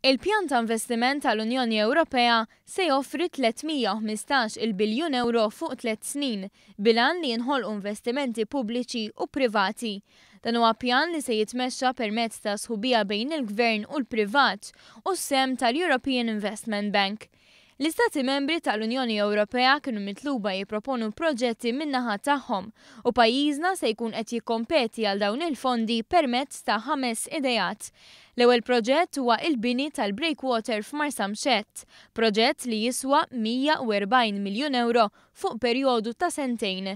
Il-pjan ta' investiment tal-Unjoni Ewropea se joffri 315 biljun euro fuq 3 snin bilan li jinħolqu investimenti pubbliċi u privati. Dan huwa pjan li se jitmexxa permezz ta' sħubija bejn il-Gvern u l-privat u s-sem tal-European Investment Bank. L-Istati membri tal-Unjoni Ewropea kienu mitluba jipproponu proġetti min-naħa tagħhom u pajjiżna se jkun qed jikkompeti għal dawn il-fondi permezz ta' 5 idejat. L-ewwel proġett huwa l-bini tal-breakwater f'Marsamxett, proġett li jiswa 140 miljun euro fuq perjodu ta' sentejn.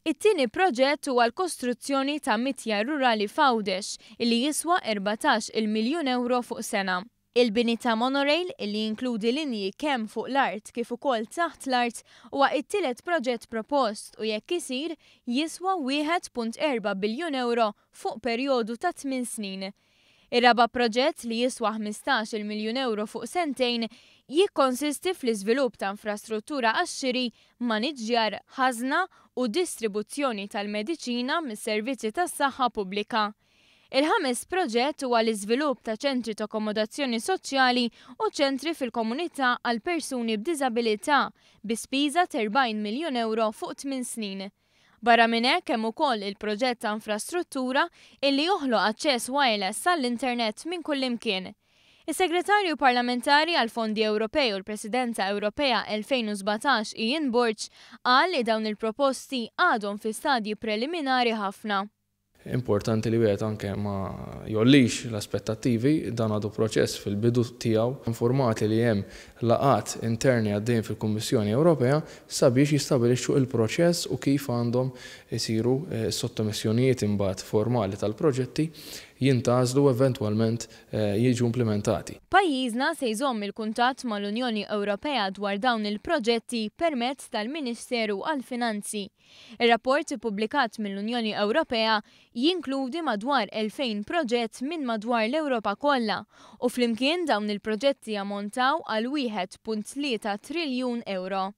It-tieni proġett huwa l-kostruzzjoni ta' mitja rurali f'Għawdex li jiswa 14 miljun euro fuq sena. Il-bini ta' monorail li jinkludi linji kemm fuq l-art kif ukoll taħt l-art huwa t-tielet proġett propost u jekk isir jiswa 1.4 biljun euro fuq perjodu ta' 8 snin. Ir-raba' proġett li jiswa 15 miljun euro fuq sentejn jikkonsisti fl-iżvilupp ta' infrastruttura għax-xiri, maniġġjar, ħażna u distribuzzjoni tal-mediċina mis-servizzi tas-saħħa pubblika. Il-ħames proġett huwa l-iżvilupp ta' ċentri ta' akkomodazzjoni soċjali u ċentri fil-komunità għal persuni b'diżabilità bi spiża ta' 40 miljun euro fuq 8 snin. Barra minn hekk hemm ukoll il-proġett ta' infrastruttura illi joħloq aċċess wireless għall-internet minn kull imkien. Is-Segretarju Parlamentari għal Fondi Ewropej u l-Presidenza Ewropea 2017 Ian Borg qal li dawn il-proposti għadhom fi stadji preliminari ħafna. Importanti li wieħed anke ma jollix l-aspettattivi, dan għadu proċess fil-bidu tiegħu. Informati li hemm laqat interni għaddejjin fil-Kummissjoni Ewropea sabiex jistabilixxu il-proċess u kif għandhom isiru sottomissjonijiet imbagħad formali tal-proġetti jintgħażlu eventwalment jiġu implementati. Pajjiżna se jżomm il-kuntatt mal-Unjoni Ewropea dwar dawn il-proġetti permezz tal-Ministeru għall-Finanzi. Ir-rapport ippubblikat mill-Unjoni Ewropea jinkludi madwar 2000 proġett minn madwar l-Ewropa kollha u flimkien dawn il-proġetti jammontaw għal 1.3 triljun euro.